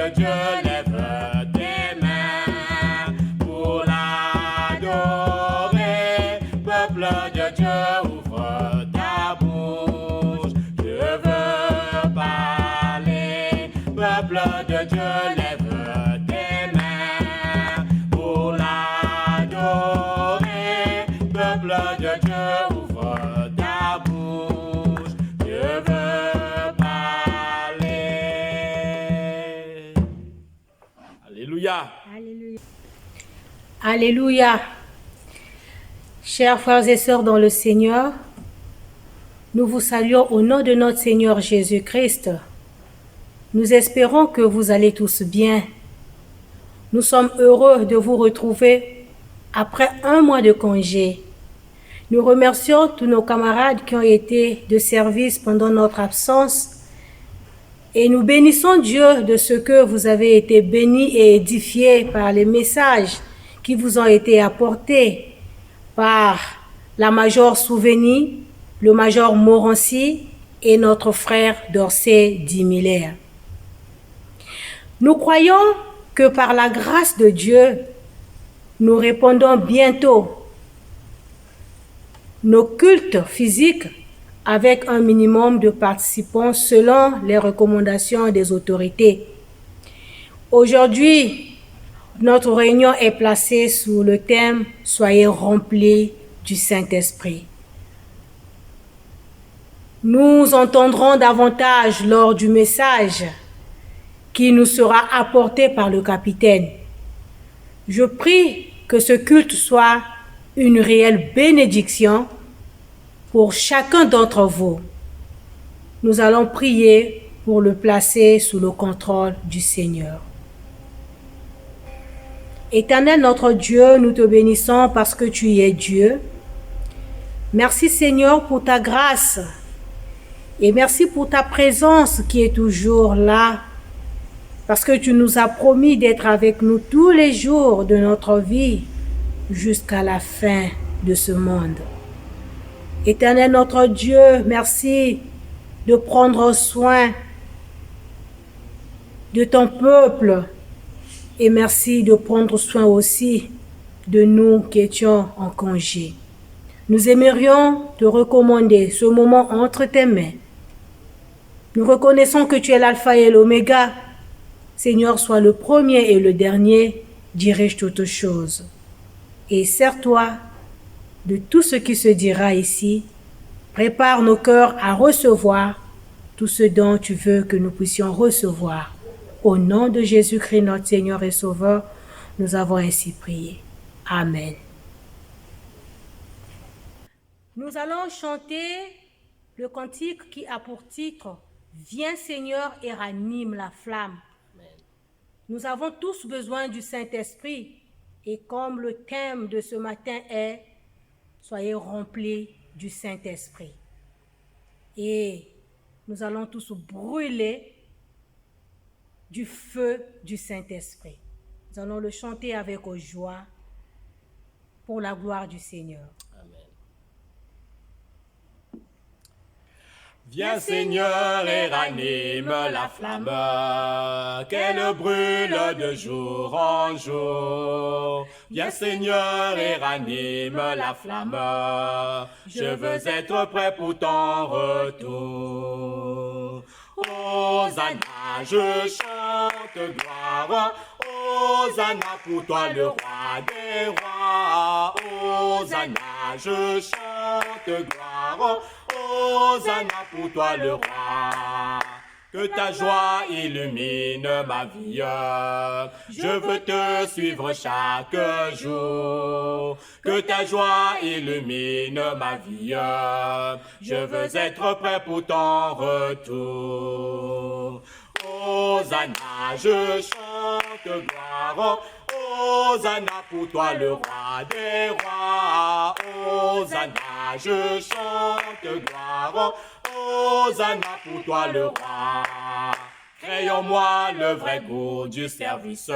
de Dieu, lève tes mains pour l'adorer. Peuple de Dieu, ouvre ta bouche, je veux parler. Peuple de Dieu, lève tes mains pour l'adorer. Peuple de Dieu, ouvre ta bouche, je veux parler. Alléluia. Alléluia. Alléluia. Chers frères et sœurs dans le Seigneur, nous vous saluons au nom de notre Seigneur Jésus-Christ. Nous espérons que vous allez tous bien. Nous sommes heureux de vous retrouver après un mois de congé. Nous remercions tous nos camarades qui ont été de service pendant notre absence et nous bénissons Dieu de ce que vous avez été bénis et édifiés par les messages qui vous ont été apportés par la Major Souveni, le Major Morancy et notre frère Dorsey Dimiller. Nous croyons que par la grâce de Dieu, nous répondons bientôt nos cultes physiques avec un minimum de participants selon les recommandations des autorités. Aujourd'hui, notre réunion est placée sous le thème « Soyez remplis du Saint-Esprit ». Nous entendrons davantage lors du message qui nous sera apporté par le capitaine. Je prie que ce culte soit une réelle bénédiction pour chacun d'entre vous. Nous allons prier pour le placer sous le contrôle du Seigneur. Éternel notre Dieu, nous te bénissons parce que tu es Dieu. Merci Seigneur pour ta grâce et merci pour ta présence qui est toujours là, parce que tu nous as promis d'être avec nous tous les jours de notre vie jusqu'à la fin de ce monde. Éternel notre Dieu, merci de prendre soin de ton peuple et merci de prendre soin aussi de nous qui étions en congé. Nous aimerions te recommander ce moment entre tes mains. Nous reconnaissons que tu es l'alpha et l'oméga. Seigneur, sois le premier et le dernier, dirige toutes choses. Et sers-toi de tout ce qui se dira ici. Prépare nos cœurs à recevoir tout ce dont tu veux que nous puissions recevoir. Au nom de Jésus-Christ, notre Seigneur et Sauveur, nous avons ainsi prié. Amen. Nous allons chanter le cantique qui a pour titre « Viens Seigneur et ranime la flamme ». Nous avons tous besoin du Saint-Esprit et comme le thème de ce matin est « Soyez remplis du Saint-Esprit ». Et nous allons tous brûler du feu du Saint-Esprit. Nous allons le chanter avec joie pour la gloire du Seigneur. Viens Seigneur et ranime la flamme, qu'elle brûle de jour en jour. Viens Seigneur et ranime la flamme, je veux être prêt pour ton retour. Hosanna, je chante gloire, Hosanna pour toi le roi des rois. Hosanna, je chante gloire, Hosanna pour toi le roi. Que ta joie illumine ma vie, je veux te suivre chaque jour. Que ta joie illumine ma vie, je veux être prêt pour ton retour. Hosanna, je chante gloire, Hosanna pour toi le roi des rois. Hosanna, je chante gloire, Hosanna pour toi le roi. Crée en moi le vrai goût du service,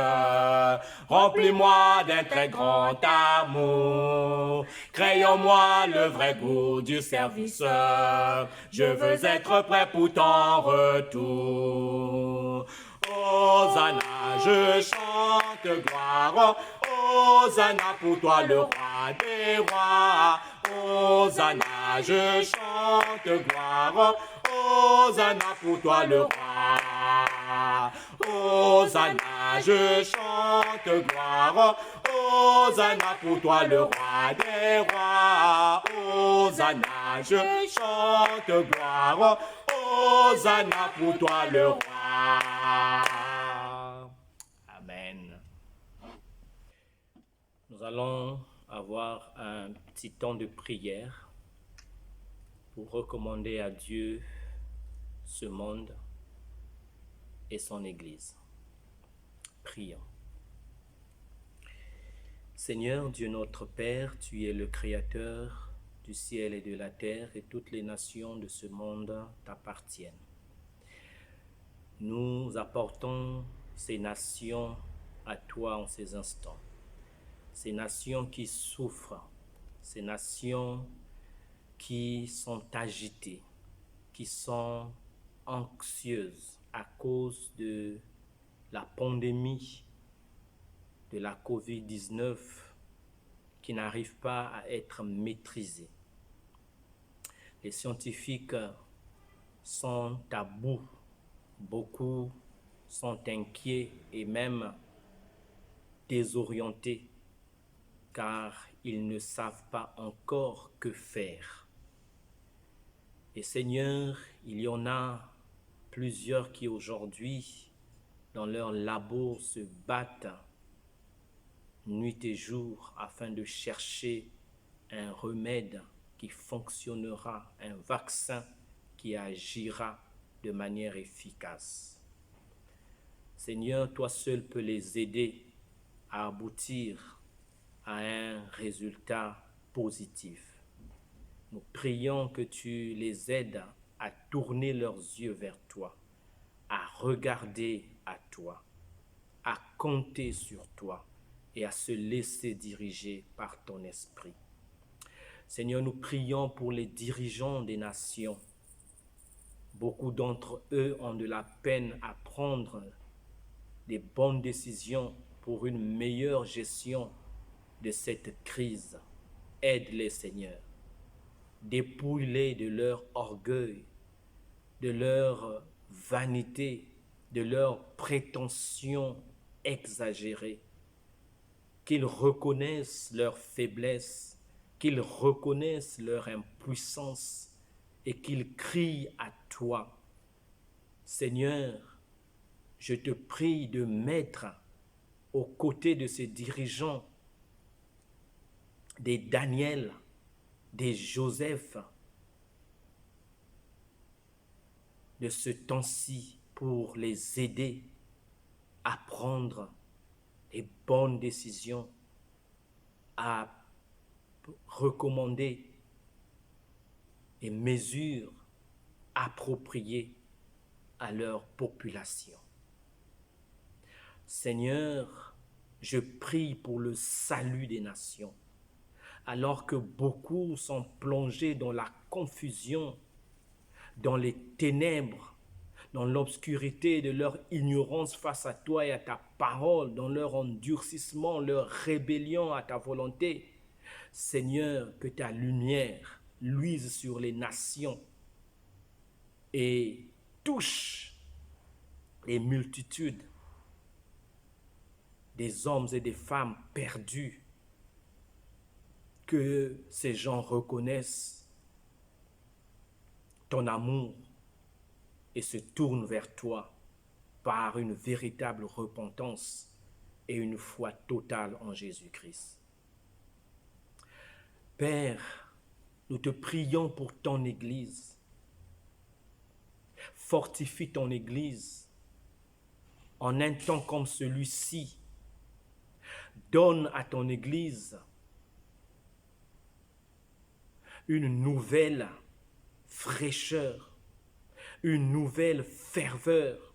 remplis-moi d'un très grand amour. Crée en moi le vrai goût du service, je veux être prêt pour ton retour. Hosanna, je chante gloire. Hosanna pour toi le roi des rois. Hosanna, je chante gloire. Hosanna pour toi le roi. Hosanna, je chante gloire. Hosanna pour toi le roi des rois. Hosanna, je chante gloire. Hosanna pour toi le roi. Amen. Nous allons avoir un petit temps de prière pour recommander à Dieu ce monde et son Église. Prions. Seigneur Dieu notre Père, tu es le Créateur du ciel et de la terre, et toutes les nations de ce monde t'appartiennent. Nous apportons ces nations à toi en ces instants. Ces nations qui souffrent, ces nations qui sont agitées, qui sont anxieuses à cause de la pandémie de la COVID-19 qui n'arrive pas à être maîtrisée. Les scientifiques sont à bout, beaucoup sont inquiets et même désorientés car ils ne savent pas encore que faire. Et Seigneur, il y en a plusieurs qui aujourd'hui, dans leur labo, se battent nuit et jour afin de chercher un remède qui fonctionnera, un vaccin qui agira de manière efficace. Seigneur, toi seul peux les aider à aboutir à un résultat positif. Nous prions que tu les aides à tourner leurs yeux vers toi, à regarder à toi, à compter sur toi et à se laisser diriger par ton esprit. Seigneur, nous prions pour les dirigeants des nations. Beaucoup d'entre eux ont de la peine à prendre des bonnes décisions pour une meilleure gestion de cette crise. Aide-les, Seigneur. Dépouille-les de leur orgueil, de leur vanité, de leur prétention exagérée. Qu'ils reconnaissent leur faiblesse, qu'ils reconnaissent leur impuissance et qu'ils crient à toi. Seigneur, je te prie de mettre aux côtés de ces dirigeants des Daniel, des Joseph, de ce temps-ci pour les aider à prendre les bonnes décisions, à recommander des mesures appropriées à leur population. Seigneur, je prie pour le salut des nations, alors que beaucoup sont plongés dans la confusion, dans les ténèbres, dans l'obscurité de leur ignorance face à toi et à ta parole, dans leur endurcissement, leur rébellion à ta volonté. Seigneur, que ta lumière luise sur les nations et touche les multitudes des hommes et des femmes perdus, que ces gens reconnaissent ton amour et se tournent vers toi par une véritable repentance et une foi totale en Jésus-Christ. Père, nous te prions pour ton Église. Fortifie ton Église en un temps comme celui-ci. Donne à ton Église une nouvelle fraîcheur, une nouvelle ferveur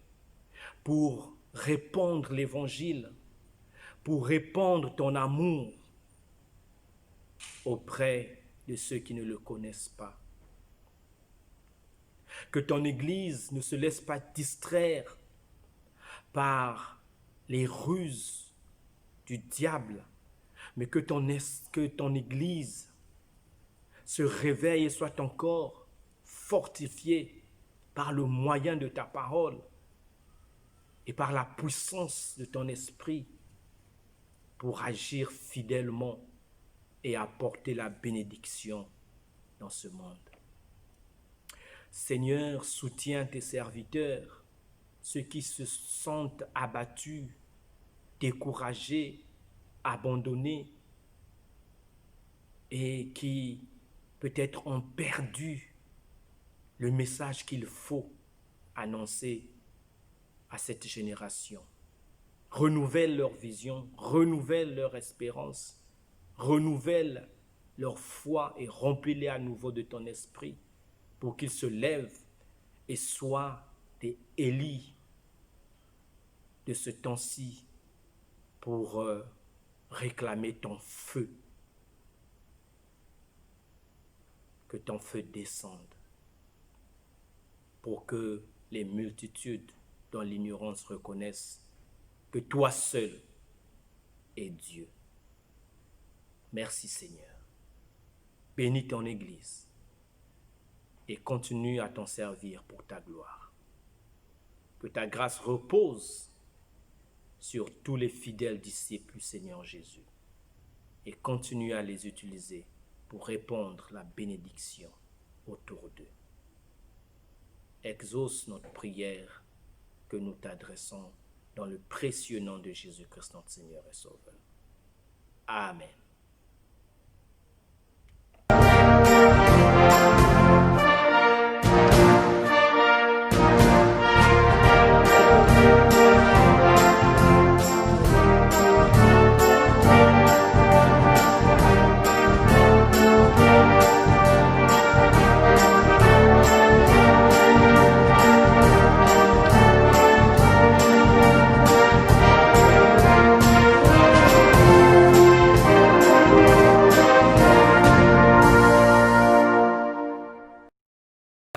pour répandre l'Évangile, pour répandre ton amour auprès de ceux qui ne le connaissent pas. Que ton Église ne se laisse pas distraire par les ruses du diable, mais que ton Église se réveille et soit encore fortifiée par le moyen de ta parole et par la puissance de ton esprit pour agir fidèlement et apporter la bénédiction dans ce monde. Seigneur, soutiens tes serviteurs, ceux qui se sentent abattus, découragés, abandonnés et qui peut-être ont perdu le message qu'il faut annoncer à cette génération. Renouvelle leur vision, renouvelle leur espérance, renouvelle leur foi et remplis-les à nouveau de ton esprit pour qu'ils se lèvent et soient des Élie de ce temps-ci pour réclamer ton feu. Que ton feu descende pour que les multitudes dans l'ignorance reconnaissent que toi seul es Dieu. Merci Seigneur. Bénis ton Église et continue à t'en servir pour ta gloire. Que ta grâce repose sur tous les fidèles disciples du Seigneur Jésus et continue à les utiliser pour répandre la bénédiction autour d'eux. Exauce notre prière que nous t'adressons dans le précieux nom de Jésus-Christ, notre Seigneur et Sauveur. Amen.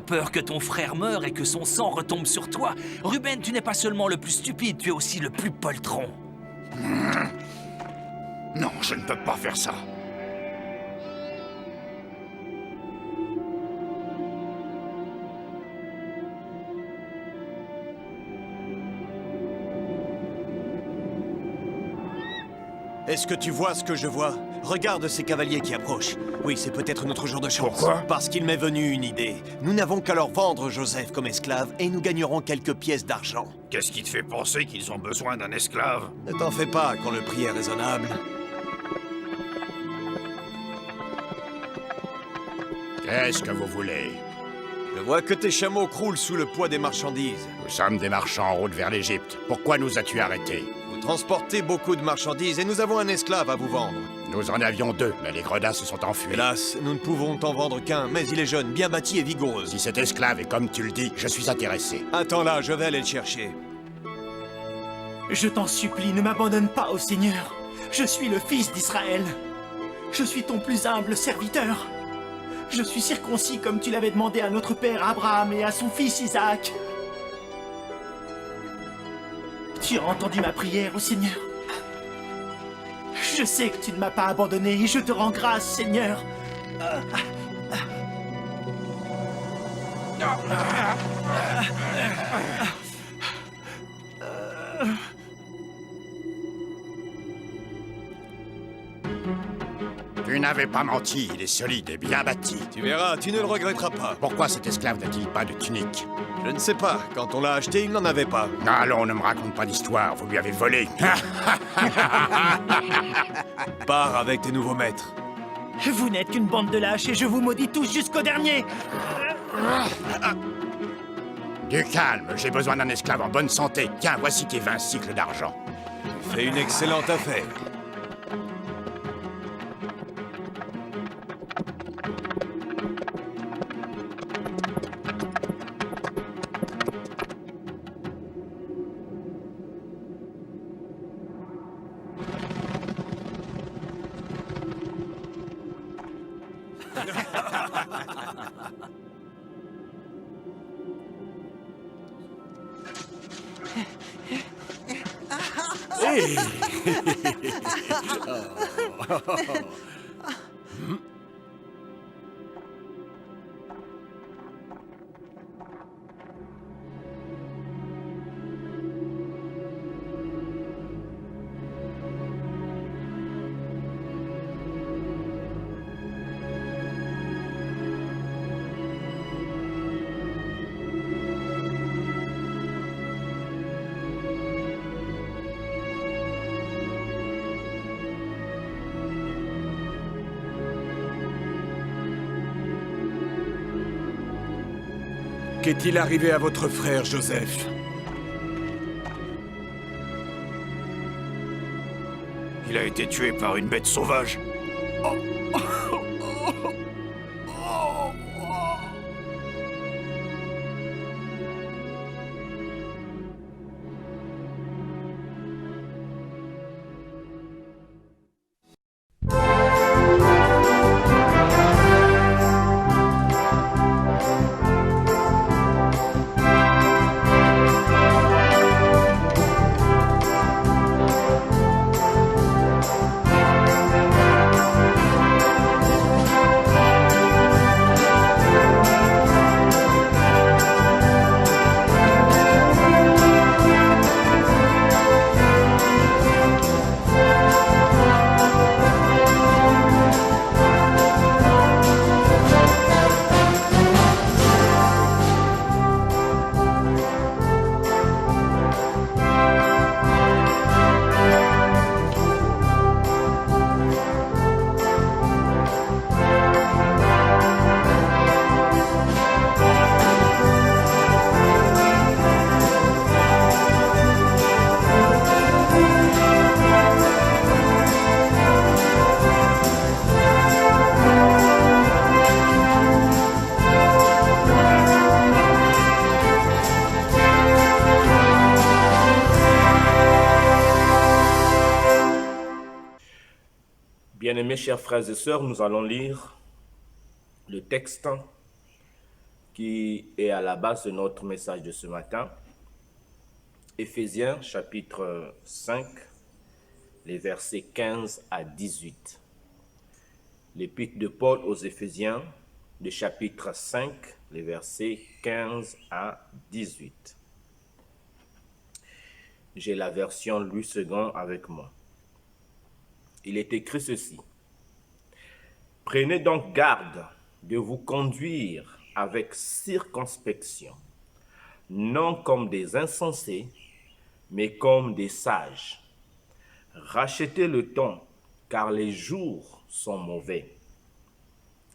Peur que ton frère meure et que son sang retombe sur toi. Ruben, tu n'es pas seulement le plus stupide, tu es aussi le plus poltron. Non, je ne peux pas faire ça. Est-ce que tu vois ce que je vois? Regarde ces cavaliers qui approchent. Oui, c'est peut-être notre jour de chance. Pourquoi? Parce qu'il m'est venu une idée. Nous n'avons qu'à leur vendre Joseph comme esclave et nous gagnerons quelques pièces d'argent. Qu'est-ce qui te fait penser qu'ils ont besoin d'un esclave? Ne t'en fais pas quand le prix est raisonnable. Qu'est-ce que vous voulez? Je vois que tes chameaux croulent sous le poids des marchandises. Nous sommes des marchands en route vers l'Égypte. Pourquoi nous as-tu arrêtés? Vous transportez beaucoup de marchandises et nous avons un esclave à vous vendre. Nous en avions 2, mais les gredins se sont enfuis. Hélas, nous ne pouvons t'en vendre qu'un, mais il est jeune, bien bâti et vigoureux. Si cet esclave est comme tu le dis, je suis intéressé. Attends là, je vais aller le chercher. Je t'en supplie, ne m'abandonne pas au Seigneur. Je suis le fils d'Israël. Je suis ton plus humble serviteur. Je suis circoncis comme tu l'avais demandé à notre père Abraham et à son fils Isaac. Tu as entendu ma prière au Seigneur. Je sais que tu ne m'as pas abandonné et je te rends grâce, Seigneur. Tu n'avais pas menti, il est solide et bien bâti. Tu verras, tu ne le regretteras pas. Pourquoi cet esclave n'a-t-il pas de tunique? Je ne sais pas, quand on l'a acheté, il n'en avait pas. Allons, ne me raconte pas d'histoire, vous lui avez volé. Pars avec tes nouveaux maîtres. Vous n'êtes qu'une bande de lâches et je vous maudis tous jusqu'au dernier. Du calme, j'ai besoin d'un esclave en bonne santé. Tiens, voici tes 20 cycles d'argent. Fais une excellente affaire. Qu'est-il arrivé à votre frère, Joseph? Il a été tué par une bête sauvage. Bien-aimés chers frères et sœurs, nous allons lire le texte qui est à la base de notre message de ce matin. Éphésiens chapitre 5, les versets 15 à 18. L'épître de Paul aux Éphésiens, le chapitre 5, les versets 15 à 18. J'ai la version Louis II avec moi. Il est écrit ceci. Prenez donc garde de vous conduire avec circonspection, non comme des insensés, mais comme des sages. Rachetez le temps, car les jours sont mauvais.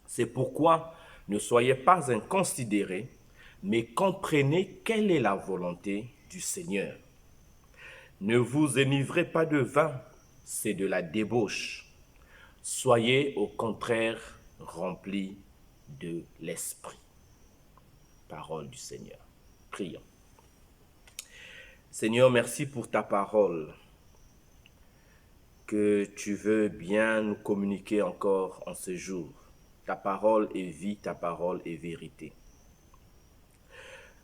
C'est pourquoi ne soyez pas inconsidérés, mais comprenez quelle est la volonté du Seigneur. Ne vous enivrez pas de vin, c'est de la débauche. Soyez au contraire remplis de l'Esprit. Parole du Seigneur. Prions. Seigneur, merci pour ta parole que tu veux bien nous communiquer encore en ce jour. Ta parole est vie, ta parole est vérité.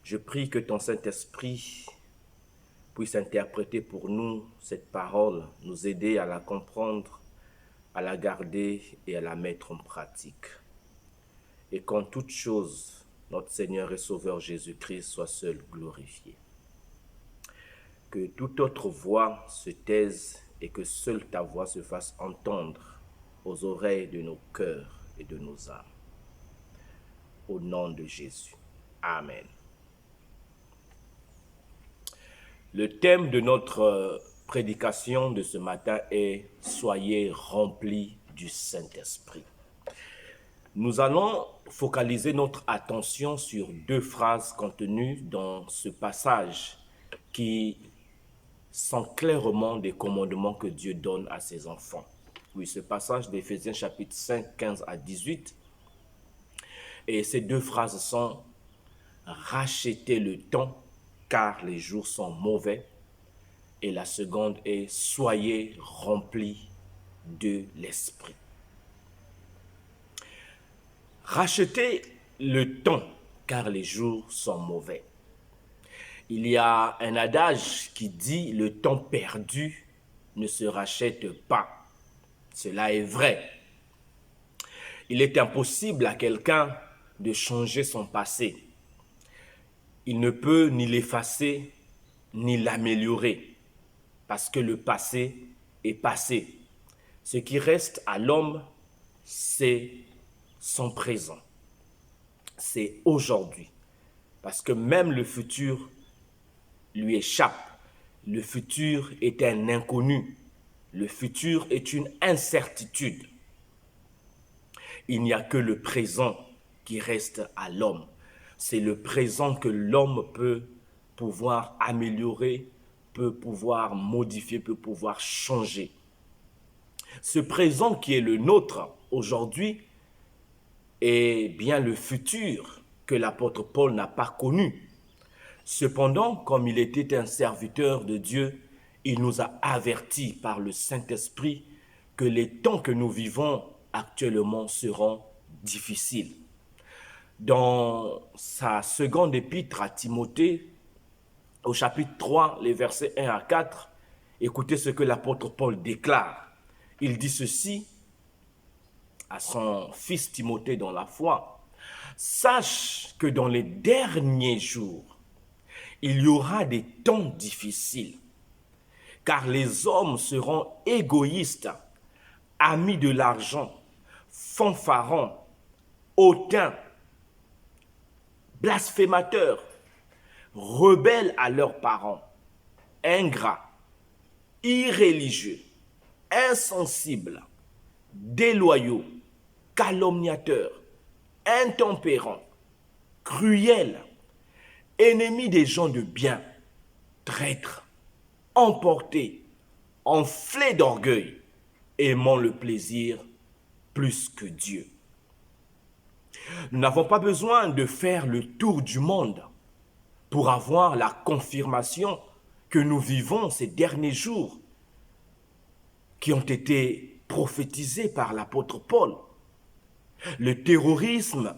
Je prie que ton Saint-Esprit puisse interpréter pour nous cette parole, nous aider à la comprendre, à la garder et à la mettre en pratique. Et qu'en toute chose, notre Seigneur et Sauveur Jésus-Christ soit seul glorifié. Que toute autre voix se taise et que seule ta voix se fasse entendre aux oreilles de nos cœurs et de nos âmes. Au nom de Jésus. Amen. Le thème de notre prédication de ce matin est « Soyez remplis du Saint-Esprit ». Nous allons focaliser notre attention sur deux phrases contenues dans ce passage qui sont clairement des commandements que Dieu donne à ses enfants. Oui, ce passage d'Éphésiens chapitre 5, 15 à 18. Et ces deux phrases sont « Rachetez le temps, car les jours sont mauvais ». Et la seconde est « Soyez remplis de l'Esprit ». Rachetez le temps, car les jours sont mauvais. Il y a un adage qui dit « Le temps perdu ne se rachète pas. Cela est vrai. Il est impossible à quelqu'un de changer son passé. Il ne peut ni l'effacer, ni l'améliorer, parce que le passé est passé. Ce qui reste à l'homme, c'est son présent. C'est aujourd'hui. Parce que même le futur lui échappe. Le futur est un inconnu. Le futur est une incertitude. Il n'y a que le présent qui reste à l'homme. C'est le présent que l'homme peut pouvoir améliorer, peut pouvoir modifier, peut pouvoir changer. Ce présent qui est le nôtre aujourd'hui est bien le futur que l'apôtre Paul n'a pas connu. Cependant, comme il était un serviteur de Dieu, il nous a avertis par le Saint-Esprit que les temps que nous vivons actuellement seront difficiles. Dans sa seconde épître à Timothée, au chapitre 3, les versets 1 à 4, écoutez ce que l'apôtre Paul déclare. Il dit ceci à son fils Timothée dans la foi. « Sache que dans les derniers jours, il y aura des temps difficiles, car les hommes seront égoïstes, amis de l'argent, fanfarons, hautains, blasphémateurs, rebelles à leurs parents, ingrats, irréligieux, insensibles, déloyaux, calomniateurs, intempérants, cruels, ennemis des gens de bien, traîtres, emportés, enflés d'orgueil, aimant le plaisir plus que Dieu. » Nous n'avons pas besoin de faire le tour du monde pour avoir la confirmation que nous vivons ces derniers jours qui ont été prophétisés par l'apôtre Paul. Le terrorisme,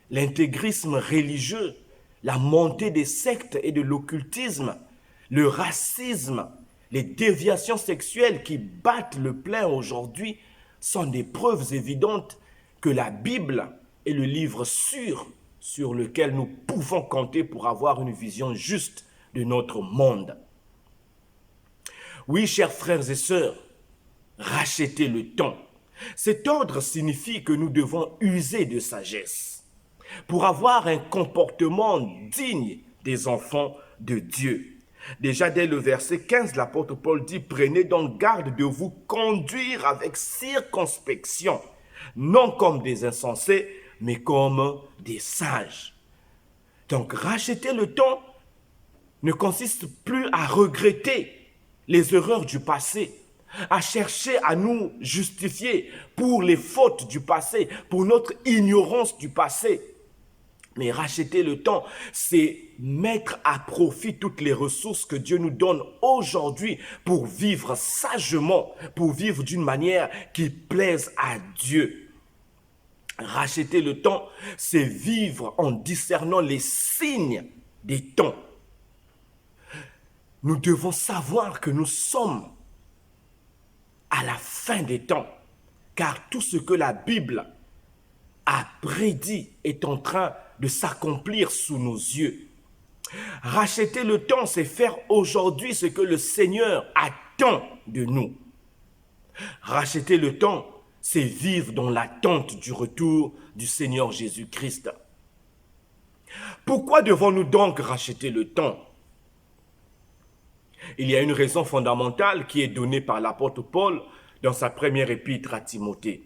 l'intégrisme religieux, la montée des sectes et de l'occultisme, le racisme, les déviations sexuelles qui battent le plein aujourd'hui sont des preuves évidentes que la Bible est le livre sûr sur lequel nous pouvons compter pour avoir une vision juste de notre monde. Oui, chers frères et sœurs, rachetez le temps. Cet ordre signifie que nous devons user de sagesse pour avoir un comportement digne des enfants de Dieu. Déjà dès le verset 15, l'apôtre Paul dit « Prenez donc garde de vous conduire avec circonspection, non comme des insensés, mais comme des sages. » Donc racheter le temps ne consiste plus à regretter les erreurs du passé, à chercher à nous justifier pour les fautes du passé, pour notre ignorance du passé. Mais racheter le temps, c'est mettre à profit toutes les ressources que Dieu nous donne aujourd'hui pour vivre sagement, pour vivre d'une manière qui plaise à Dieu. Racheter le temps, c'est vivre en discernant les signes des temps. Nous devons savoir que nous sommes à la fin des temps, car tout ce que la Bible a prédit est en train de s'accomplir sous nos yeux. Racheter le temps, c'est faire aujourd'hui ce que le Seigneur attend de nous. Racheter le temps, c'est vivre dans l'attente du retour du Seigneur Jésus-Christ. Pourquoi devons-nous donc racheter le temps? Il y a une raison fondamentale qui est donnée par l'apôtre Paul dans sa première épître à Timothée.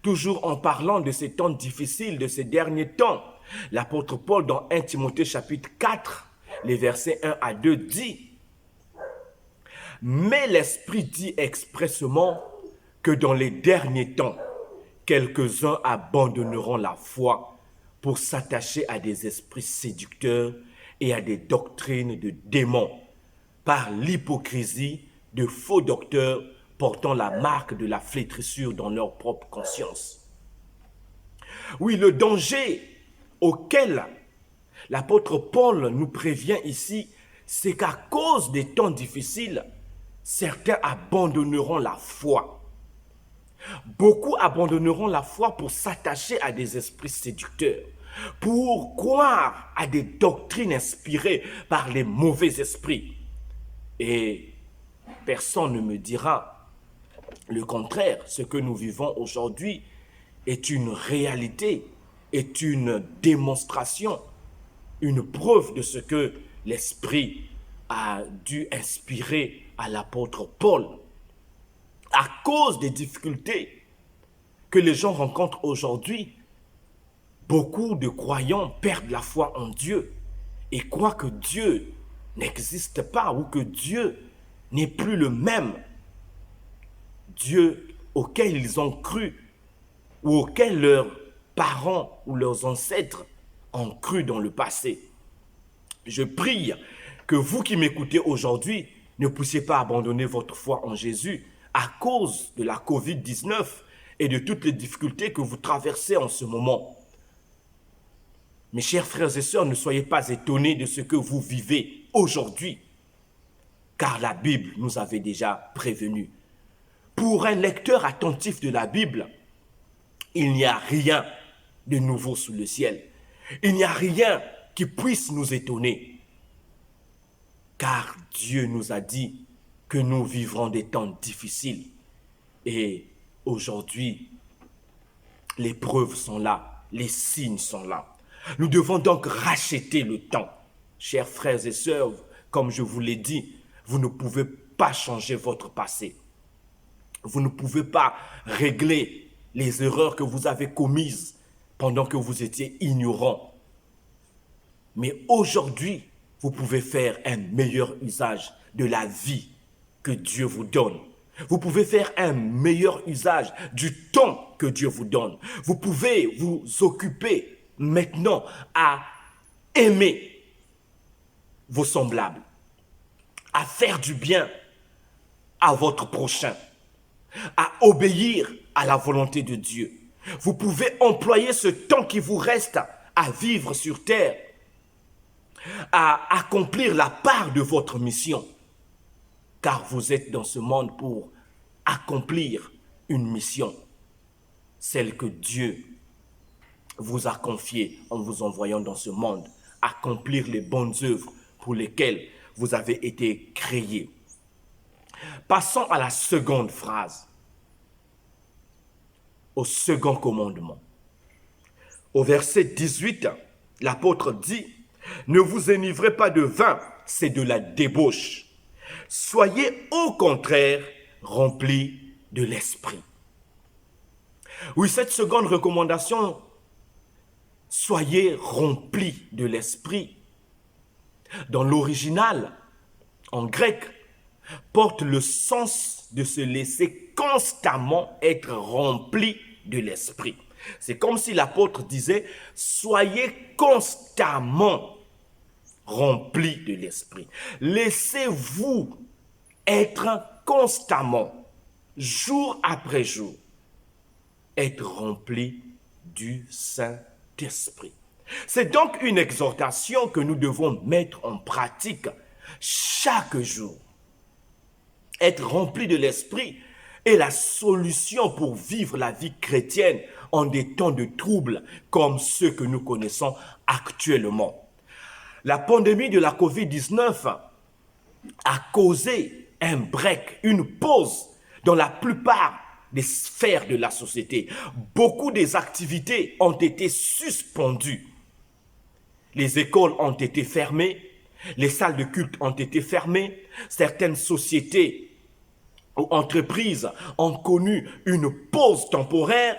Toujours en parlant de ces temps difficiles, de ces derniers temps, l'apôtre Paul dans 1 Timothée chapitre 4, les versets 1 à 2 dit « Mais l'Esprit dit expressément que dans les derniers temps, quelques-uns abandonneront la foi pour s'attacher à des esprits séducteurs et à des doctrines de démons, par l'hypocrisie de faux docteurs portant la marque de la flétrissure dans leur propre conscience. » Oui, le danger auquel l'apôtre Paul nous prévient ici, c'est qu'à cause des temps difficiles, certains abandonneront la foi. Beaucoup abandonneront la foi pour s'attacher à des esprits séducteurs, pour croire à des doctrines inspirées par les mauvais esprits. Et personne ne me dira le contraire. Ce que nous vivons aujourd'hui est une réalité, est une démonstration, une preuve de ce que l'Esprit a dû inspirer à l'apôtre Paul. À cause des difficultés que les gens rencontrent aujourd'hui, beaucoup de croyants perdent la foi en Dieu et croient que Dieu n'existe pas ou que Dieu n'est plus le même Dieu auquel ils ont cru ou auquel leurs parents ou leurs ancêtres ont cru dans le passé. Je prie que vous qui m'écoutez aujourd'hui ne puissiez pas abandonner votre foi en Jésus à cause de la COVID-19 et de toutes les difficultés que vous traversez en ce moment. Mes chers frères et sœurs, ne soyez pas étonnés de ce que vous vivez aujourd'hui, car la Bible nous avait déjà prévenus. Pour un lecteur attentif de la Bible, il n'y a rien de nouveau sous le ciel. Il n'y a rien qui puisse nous étonner, car Dieu nous a dit que nous vivrons des temps difficiles. Et aujourd'hui, les preuves sont là, les signes sont là. Nous devons donc racheter le temps. Chers frères et sœurs, comme je vous l'ai dit, vous ne pouvez pas changer votre passé. Vous ne pouvez pas régler les erreurs que vous avez commises pendant que vous étiez ignorant. Mais aujourd'hui, vous pouvez faire un meilleur usage de la vie que Dieu vous donne. Vous pouvez faire un meilleur usage du temps que Dieu vous donne. Vous pouvez vous occuper maintenant à aimer vos semblables, à faire du bien à votre prochain, à obéir à la volonté de Dieu. Vous pouvez employer ce temps qui vous reste à vivre sur terre, à accomplir la part de votre mission, car vous êtes dans ce monde pour accomplir une mission, celle que Dieu vous a confiée en vous envoyant dans ce monde, accomplir les bonnes œuvres pour lesquelles vous avez été créés. Passons à la seconde phrase, au second commandement. Au verset 18, l'apôtre dit « Ne vous enivrez pas de vin, c'est de la débauche. Soyez au contraire remplis de l'esprit. » Oui, cette seconde recommandation, soyez remplis de l'esprit, dans l'original, en grec, porte le sens de se laisser constamment être rempli de l'esprit. C'est comme si l'apôtre disait, soyez constamment remplis de l'esprit. Laissez-vous être constamment, jour après jour, être remplis du Saint-Esprit. C'est donc une exhortation que nous devons mettre en pratique chaque jour. Être rempli de l'esprit est la solution pour vivre la vie chrétienne en des temps de troubles comme ceux que nous connaissons actuellement. La pandémie de la COVID-19 a causé un break, une pause dans la plupart des sphères de la société. Beaucoup des activités ont été suspendues. Les écoles ont été fermées, les salles de culte ont été fermées, certaines sociétés ou entreprises ont connu une pause temporaire.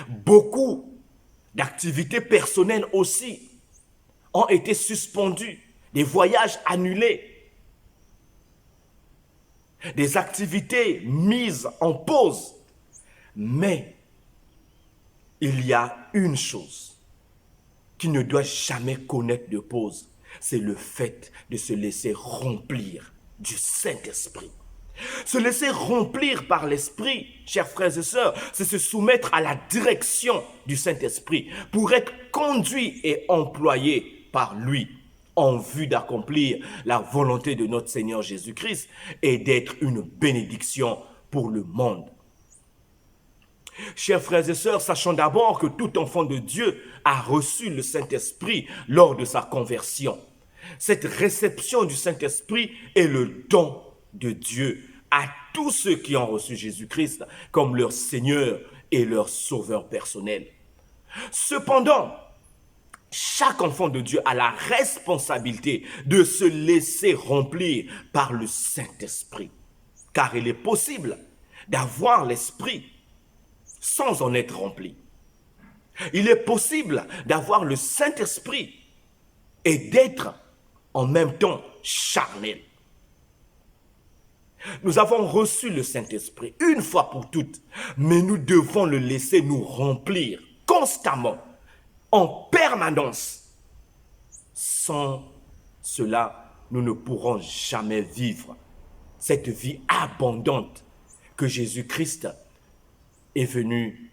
Beaucoup d'activités personnelles aussi ont été suspendues, des voyages annulés, des activités mises en pause. Mais il y a une chose qui ne doit jamais connaître de pause, c'est le fait de se laisser remplir du Saint-Esprit. Se laisser remplir par l'Esprit, chers frères et sœurs, c'est se soumettre à la direction du Saint-Esprit pour être conduit et employé par lui en vue d'accomplir la volonté de notre Seigneur Jésus-Christ et d'être une bénédiction pour le monde. Chers frères et sœurs, sachons d'abord que tout enfant de Dieu a reçu le Saint-Esprit lors de sa conversion. Cette réception du Saint-Esprit est le don de Dieu à tous ceux qui ont reçu Jésus-Christ comme leur Seigneur et leur Sauveur personnel. Cependant, chaque enfant de Dieu a la responsabilité de se laisser remplir par le Saint-Esprit. Car il est possible d'avoir l'Esprit sans en être rempli. Il est possible d'avoir le Saint-Esprit et d'être en même temps charnel. Nous avons reçu le Saint-Esprit une fois pour toutes, mais nous devons le laisser nous remplir constamment, en permanence. Sans cela, nous ne pourrons jamais vivre cette vie abondante que Jésus-Christ est venu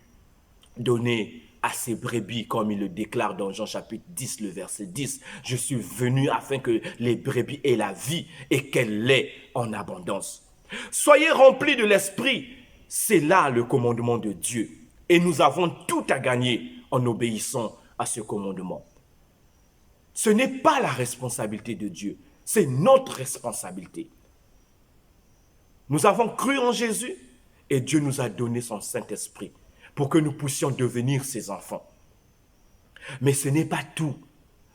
donner à ses brebis, comme il le déclare dans Jean chapitre 10, le verset 10. Je suis venu afin que les brebis aient la vie et qu'elle l'ait en abondance. Soyez remplis de l'Esprit, c'est là le commandement de Dieu. Et nous avons tout à gagner en obéissant à ce commandement. Ce n'est pas la responsabilité de Dieu, c'est notre responsabilité. Nous avons cru en Jésus et Dieu nous a donné son Saint-Esprit pour que nous puissions devenir ses enfants. Mais ce n'est pas tout.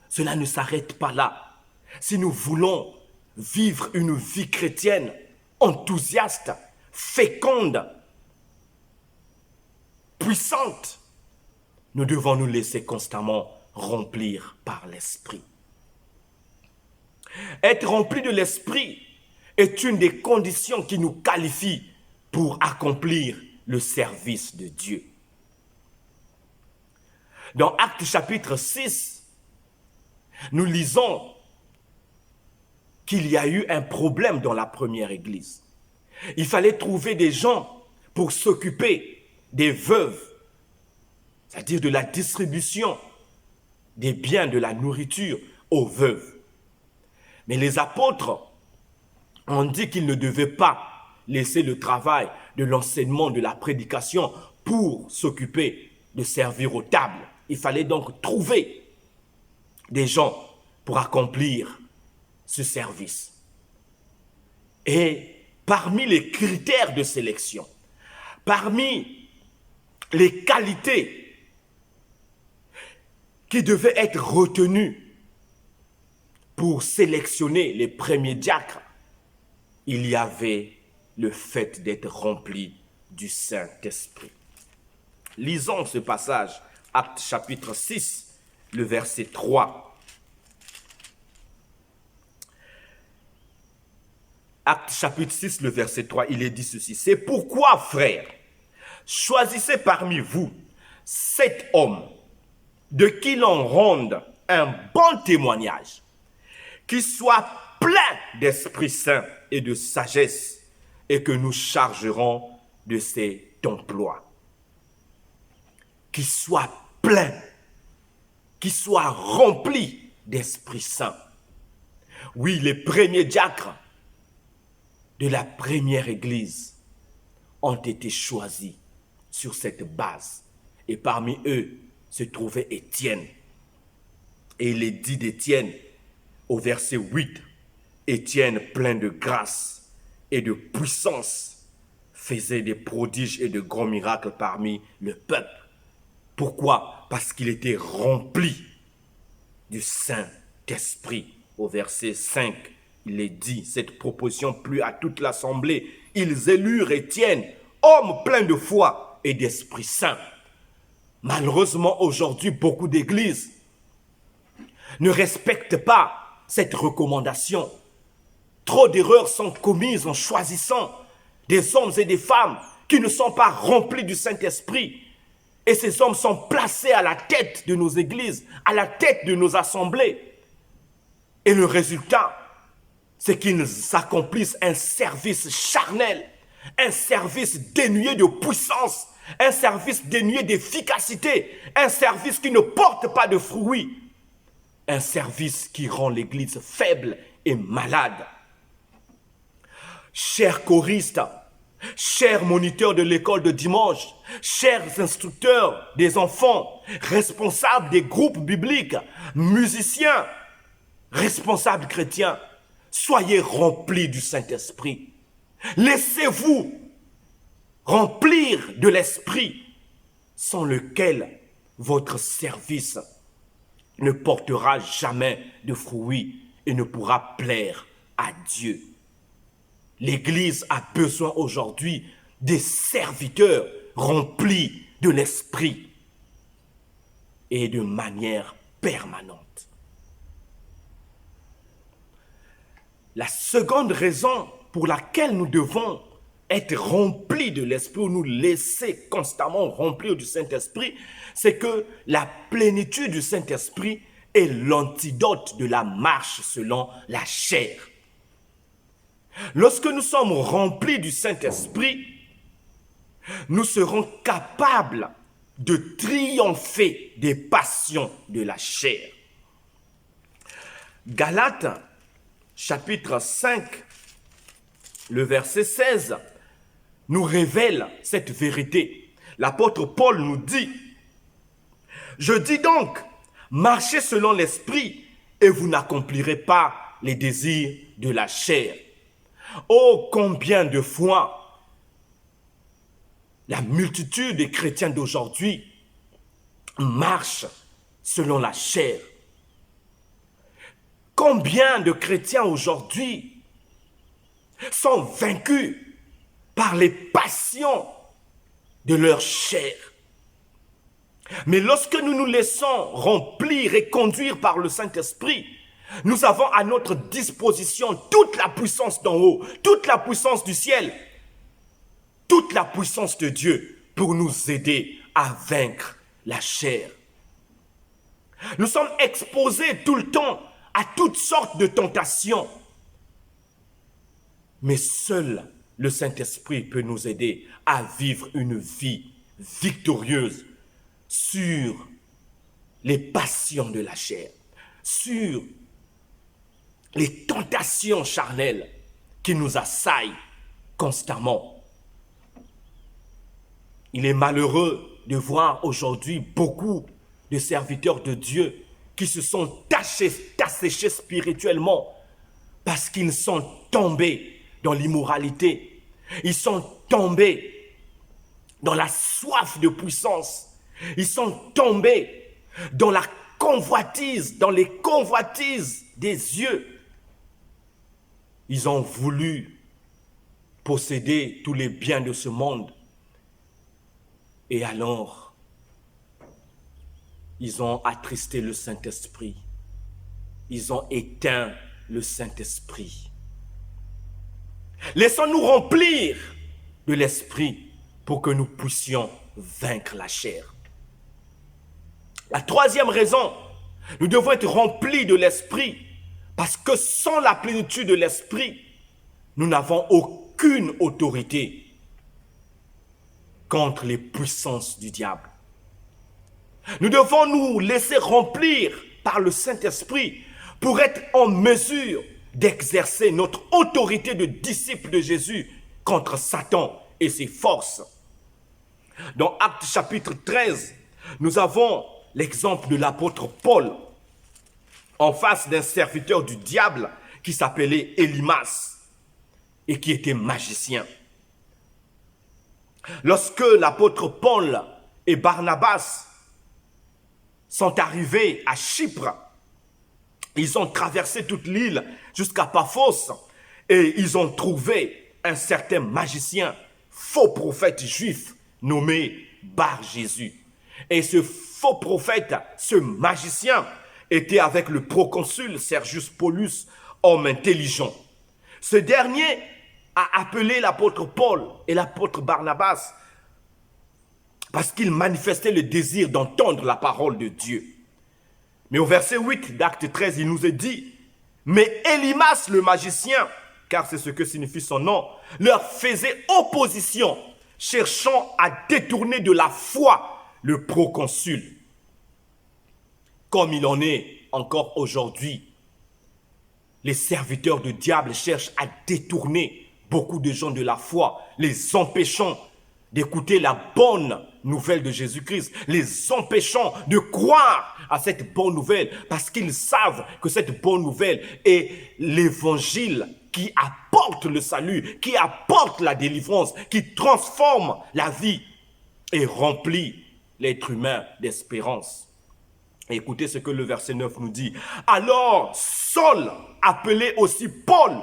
Cela ne s'arrête pas là. Si nous voulons vivre une vie chrétienne enthousiaste, féconde, puissante, nous devons nous laisser constamment remplir par l'Esprit. Être rempli de l'Esprit est une des conditions qui nous qualifie pour accomplir le service de Dieu. Dans Actes chapitre 6, nous lisons qu'il y a eu un problème dans la première église. Il fallait trouver des gens pour s'occuper des veuves, c'est-à-dire de la distribution des biens, de la nourriture aux veuves. Mais les apôtres ont dit qu'ils ne devaient pas laisser le travail de l'enseignement, de la prédication pour s'occuper de servir aux tables. Il fallait donc trouver des gens pour accomplir ce service. Et parmi les critères de sélection, parmi les qualités qui devaient être retenues pour sélectionner les premiers diacres, il y avait le fait d'être rempli du Saint-Esprit. Lisons ce passage, Actes chapitre 6, le verset 3. Actes chapitre 6, le verset 3, il est dit ceci. C'est pourquoi, frères, choisissez parmi vous 7 hommes de qui l'on rende un bon témoignage, qui soient pleins d'Esprit Saint et de sagesse, et que nous chargerons de cet emploi. Qui soient pleins, qui soient remplis d'Esprit Saint. Oui, les premiers diacres de la première église ont été choisis sur cette base. Et parmi eux se trouvait Étienne. Et il est dit d'Étienne au verset 8, Étienne plein de grâce et de puissance faisait des prodiges et de grands miracles parmi le peuple. Pourquoi? Parce qu'il était rempli du Saint-Esprit. Au verset 5, il est dit, cette proposition plut à toute l'assemblée. Ils élurent Étienne, homme plein de foi et d'Esprit Saint. Malheureusement, aujourd'hui, beaucoup d'églises ne respectent pas cette recommandation. Trop d'erreurs sont commises en choisissant des hommes et des femmes qui ne sont pas remplis du Saint-Esprit. Et ces hommes sont placés à la tête de nos églises, à la tête de nos assemblées. Et le résultat, c'est qu'ils accomplissent un service charnel, un service dénué de puissance, un service dénué d'efficacité, un service qui ne porte pas de fruits, un service qui rend l'Église faible et malade. Chers choristes, chers moniteurs de l'école de dimanche, chers instructeurs des enfants, responsables des groupes bibliques, musiciens, responsables chrétiens, soyez remplis du Saint-Esprit. Laissez-vous remplir de l'Esprit, sans lequel votre service ne portera jamais de fruits et ne pourra plaire à Dieu. L'Église a besoin aujourd'hui des serviteurs remplis de l'Esprit et de manière permanente. La seconde raison pour laquelle nous devons être remplis de l'Esprit ou nous laisser constamment remplir du Saint-Esprit, c'est que la plénitude du Saint-Esprit est l'antidote de la marche selon la chair. Lorsque nous sommes remplis du Saint-Esprit, nous serons capables de triompher des passions de la chair. Galates, chapitre 5, le verset 16, nous révèle cette vérité. L'apôtre Paul nous dit, « Je dis donc, marchez selon l'Esprit et vous n'accomplirez pas les désirs de la chair. » Oh, combien de fois la multitude des chrétiens d'aujourd'hui marche selon la chair. Combien de chrétiens aujourd'hui sont vaincus par les passions de leur chair. Mais lorsque nous nous laissons remplir et conduire par le Saint-Esprit, nous avons à notre disposition toute la puissance d'en haut, toute la puissance du ciel, toute la puissance de Dieu pour nous aider à vaincre la chair. Nous sommes exposés tout le temps à toutes sortes de tentations. Mais seul le Saint-Esprit peut nous aider à vivre une vie victorieuse sur les passions de la chair, sur les tentations charnelles qui nous assaillent constamment. Il est malheureux de voir aujourd'hui beaucoup de serviteurs de Dieu qui se sont asséchés spirituellement parce qu'ils sont tombés dans l'immoralité. Ils sont tombés dans la soif de puissance. Ils sont tombés dans la convoitise, dans les convoitises des yeux. Ils ont voulu posséder tous les biens de ce monde. Et alors, ils ont attristé le Saint-Esprit. Ils ont éteint le Saint-Esprit. Laissons-nous remplir de l'Esprit pour que nous puissions vaincre la chair. La troisième raison, nous devons être remplis de l'Esprit parce que sans la plénitude de l'Esprit, nous n'avons aucune autorité contre les puissances du diable. Nous devons nous laisser remplir par le Saint-Esprit pour être en mesure d'exercer notre autorité de disciple de Jésus contre Satan et ses forces. Dans Actes chapitre 13, nous avons l'exemple de l'apôtre Paul en face d'un serviteur du diable qui s'appelait Élymas et qui était magicien. Lorsque l'apôtre Paul et Barnabas sont arrivés à Chypre, ils ont traversé toute l'île jusqu'à Paphos et ils ont trouvé un certain magicien, faux prophète juif nommé Bar-Jésus. Et ce faux prophète, ce magicien, était avec le proconsul Sergius Paulus, homme intelligent. Ce dernier a appelé l'apôtre Paul et l'apôtre Barnabas parce qu'ils manifestaient le désir d'entendre la parole de Dieu. Mais au verset 8 d'Acte 13, il nous est dit, « Mais Élymas le magicien, car c'est ce que signifie son nom, leur faisait opposition, cherchant à détourner de la foi le proconsul. » Comme il en est encore aujourd'hui, les serviteurs du diable cherchent à détourner beaucoup de gens de la foi, les empêchant d'écouter la bonne nouvelle de Jésus-Christ, les empêchant de croire à cette bonne nouvelle parce qu'ils savent que cette bonne nouvelle est l'évangile qui apporte le salut, qui apporte la délivrance, qui transforme la vie et remplit l'être humain d'espérance. Écoutez ce que le verset 9 nous dit. Alors, Saul, appelé aussi Paul,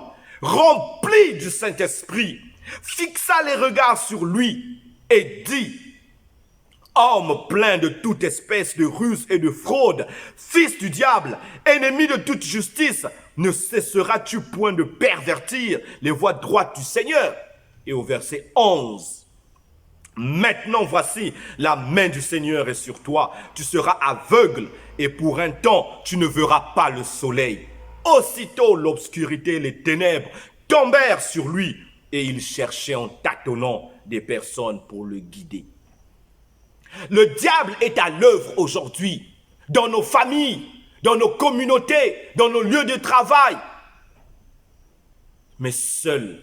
rempli du Saint-Esprit, fixa les regards sur lui et dit: homme plein de toute espèce de ruse et de fraude, fils du diable, ennemi de toute justice, ne cesseras-tu point de pervertir les voies droites du Seigneur? Et au verset 11, maintenant voici, la main du Seigneur est sur toi, tu seras aveugle et pour un temps tu ne verras pas le soleil. Aussitôt l'obscurité et les ténèbres tombèrent sur lui et il cherchait en tâtonnant des personnes pour le guider. Le diable est à l'œuvre aujourd'hui dans nos familles, dans nos communautés, dans nos lieux de travail. Mais seuls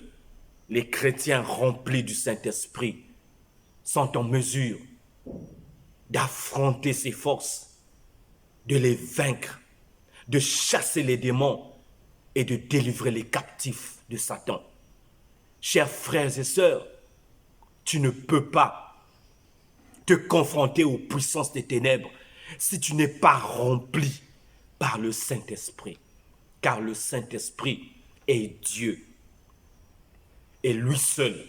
les chrétiens remplis du Saint-Esprit sont en mesure d'affronter ces forces, de les vaincre, de chasser les démons et de délivrer les captifs de Satan. Chers frères et sœurs, tu ne peux pas te confronter aux puissances des ténèbres si tu n'es pas rempli par le Saint-Esprit. Car le Saint-Esprit est Dieu. Et lui seul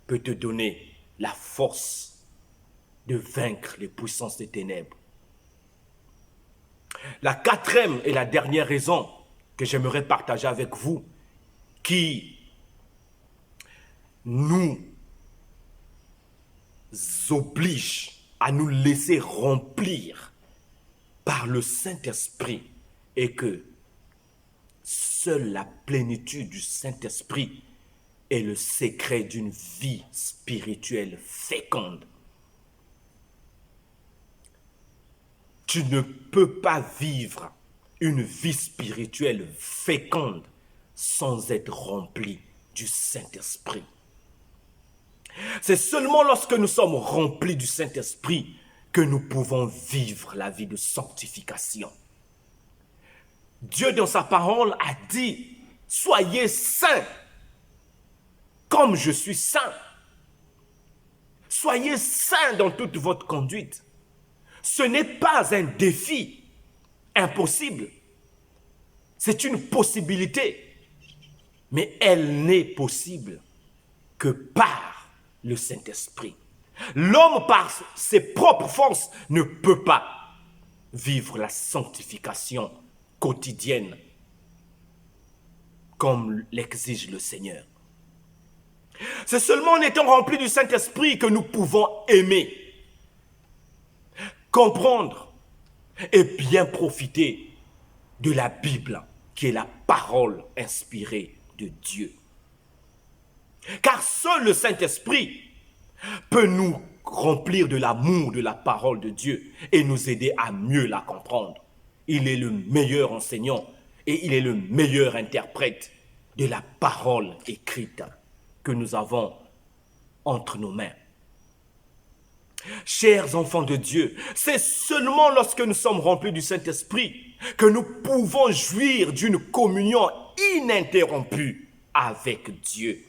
peut te donner la force de vaincre les puissances des ténèbres. La quatrième et la dernière raison que j'aimerais partager avec vous, qui nous oblige à nous laisser remplir par le Saint-Esprit, et que seule la plénitude du Saint-Esprit est le secret d'une vie spirituelle féconde. Tu ne peux pas vivre une vie spirituelle féconde sans être rempli du Saint-Esprit. C'est seulement lorsque nous sommes remplis du Saint-Esprit que nous pouvons vivre la vie de sanctification. Dieu, dans sa parole, a dit: soyez saints comme je suis saint. Soyez saints dans toute votre conduite. Ce n'est pas un défi impossible. C'est une possibilité. Mais elle n'est possible que par le Saint-Esprit. L'homme, par ses propres forces, ne peut pas vivre la sanctification quotidienne comme l'exige le Seigneur. C'est seulement en étant remplis du Saint-Esprit que nous pouvons aimer, comprendre et bien profiter de la Bible, qui est la parole inspirée de Dieu. Car seul le Saint-Esprit peut nous remplir de l'amour de la parole de Dieu et nous aider à mieux la comprendre. Il est le meilleur enseignant et il est le meilleur interprète de la parole écrite que nous avons entre nos mains. Chers enfants de Dieu, c'est seulement lorsque nous sommes remplis du Saint-Esprit que nous pouvons jouir d'une communion ininterrompue avec Dieu.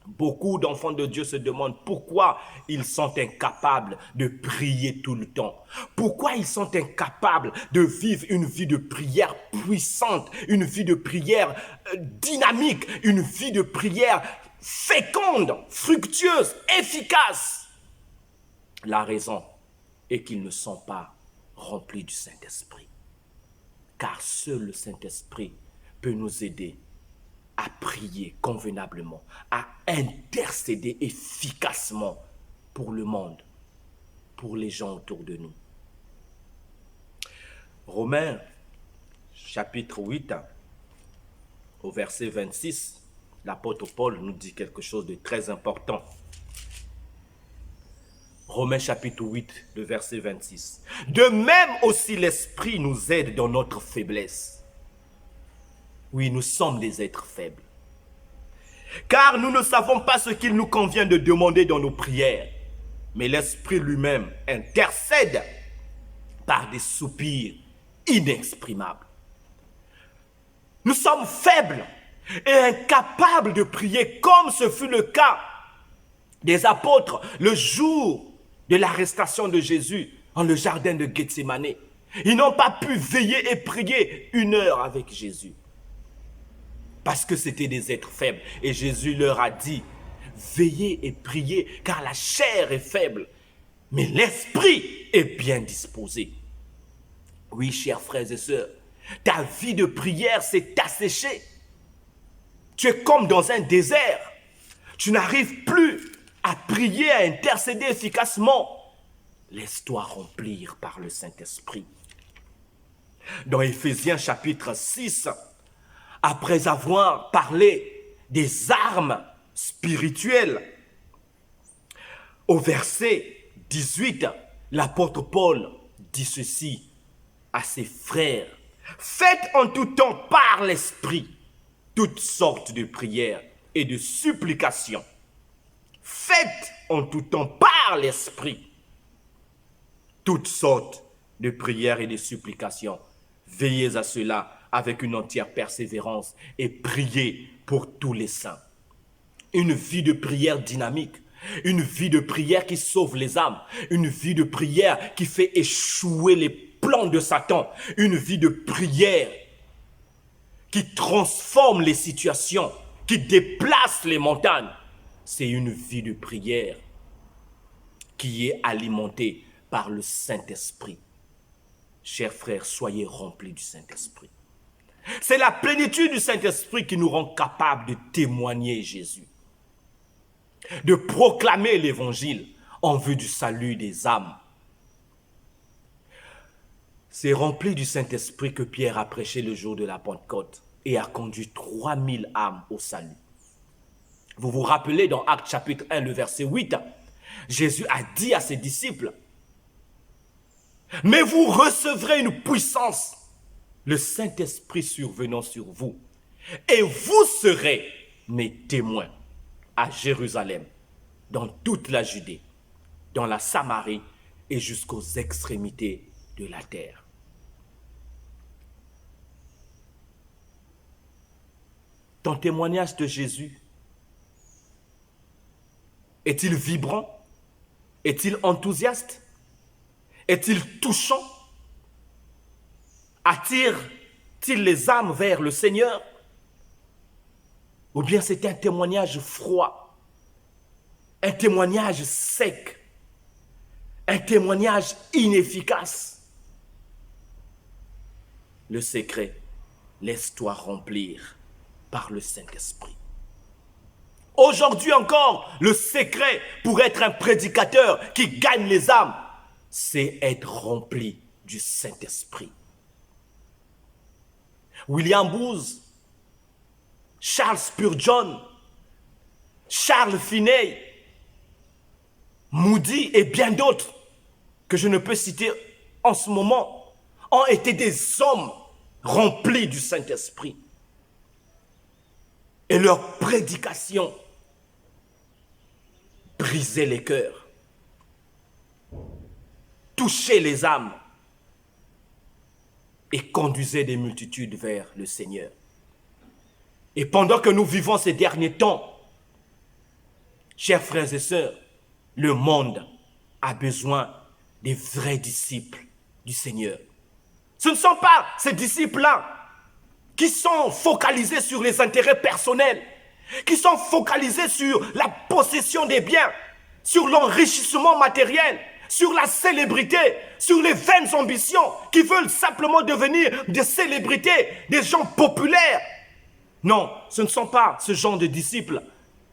Beaucoup d'enfants de Dieu se demandent pourquoi ils sont incapables de prier tout le temps. Pourquoi ils sont incapables de vivre une vie de prière puissante, une vie de prière dynamique, une vie de prière féconde, fructueuse, efficace. La raison est qu'ils ne sont pas remplis du Saint-Esprit. Car seul le Saint-Esprit peut nous aider à prier convenablement, à intercéder efficacement pour le monde, pour les gens autour de nous. Romains, chapitre 8, au verset 26, l'apôtre Paul nous dit quelque chose de très important. Romains chapitre 8, le verset 26. De même aussi l'Esprit nous aide dans notre faiblesse. Oui, nous sommes des êtres faibles. Car nous ne savons pas ce qu'il nous convient de demander dans nos prières. Mais l'Esprit lui-même intercède par des soupirs inexprimables. Nous sommes faibles et incapables de prier comme ce fut le cas des apôtres le jour de l'arrestation de Jésus dans le jardin de Gethsémane. Ils n'ont pas pu veiller et prier 1 heure avec Jésus. Parce que c'était des êtres faibles. Et Jésus leur a dit, veillez et priez, car la chair est faible, mais l'esprit est bien disposé. Oui, chers frères et sœurs, ta vie de prière s'est asséchée. Tu es comme dans un désert. Tu n'arrives plus à prier, à intercéder efficacement. Laisse-toi remplir par le Saint-Esprit. Dans Éphésiens chapitre 6, après avoir parlé des armes spirituelles, au verset 18, l'apôtre Paul dit ceci à ses frères. Faites en tout temps par l'Esprit toutes sortes de prières et de supplications. Faites en tout temps par l'Esprit toutes sortes de prières et de supplications. Veillez à cela avec une entière persévérance et priez pour tous les saints. Une vie de prière dynamique, une vie de prière qui sauve les âmes, une vie de prière qui fait échouer les plans de Satan, une vie de prière qui transforme les situations, qui déplace les montagnes. C'est une vie de prière qui est alimentée par le Saint-Esprit. Chers frères, soyez remplis du Saint-Esprit. C'est la plénitude du Saint-Esprit qui nous rend capables de témoigner Jésus, de proclamer l'Évangile en vue du salut des âmes. C'est rempli du Saint-Esprit que Pierre a prêché le jour de la Pentecôte et a conduit 3000 âmes au salut. Vous vous rappelez dans Actes chapitre 1, le verset 8, Jésus a dit à ses disciples, « Mais vous recevrez une puissance, le Saint-Esprit survenant sur vous, et vous serez mes témoins à Jérusalem, dans toute la Judée, dans la Samarie et jusqu'aux extrémités de la terre. » Ton témoignage de Jésus est-il vibrant? Est-il enthousiaste? Est-il touchant? Attire-t-il les âmes vers le Seigneur? Ou bien c'est un témoignage froid, un témoignage sec, un témoignage inefficace? Le secret, laisse-toi remplir par le Saint-Esprit. Aujourd'hui encore, le secret pour être un prédicateur qui gagne les âmes, c'est être rempli du Saint-Esprit. William Booth, Charles Spurgeon, Charles Finney, Moody et bien d'autres que je ne peux citer en ce moment ont été des hommes remplis du Saint-Esprit. Et leur prédication brisait les cœurs, touchait les âmes et conduisait des multitudes vers le Seigneur. Et pendant que nous vivons ces derniers temps, chers frères et sœurs, le monde a besoin des vrais disciples du Seigneur. Ce ne sont pas ces disciples-là qui sont focalisés sur les intérêts personnels, qui sont focalisés sur la possession des biens, sur l'enrichissement matériel, sur la célébrité, sur les vaines ambitions, qui veulent simplement devenir des célébrités, des gens populaires. Non, ce ne sont pas ce genre de disciples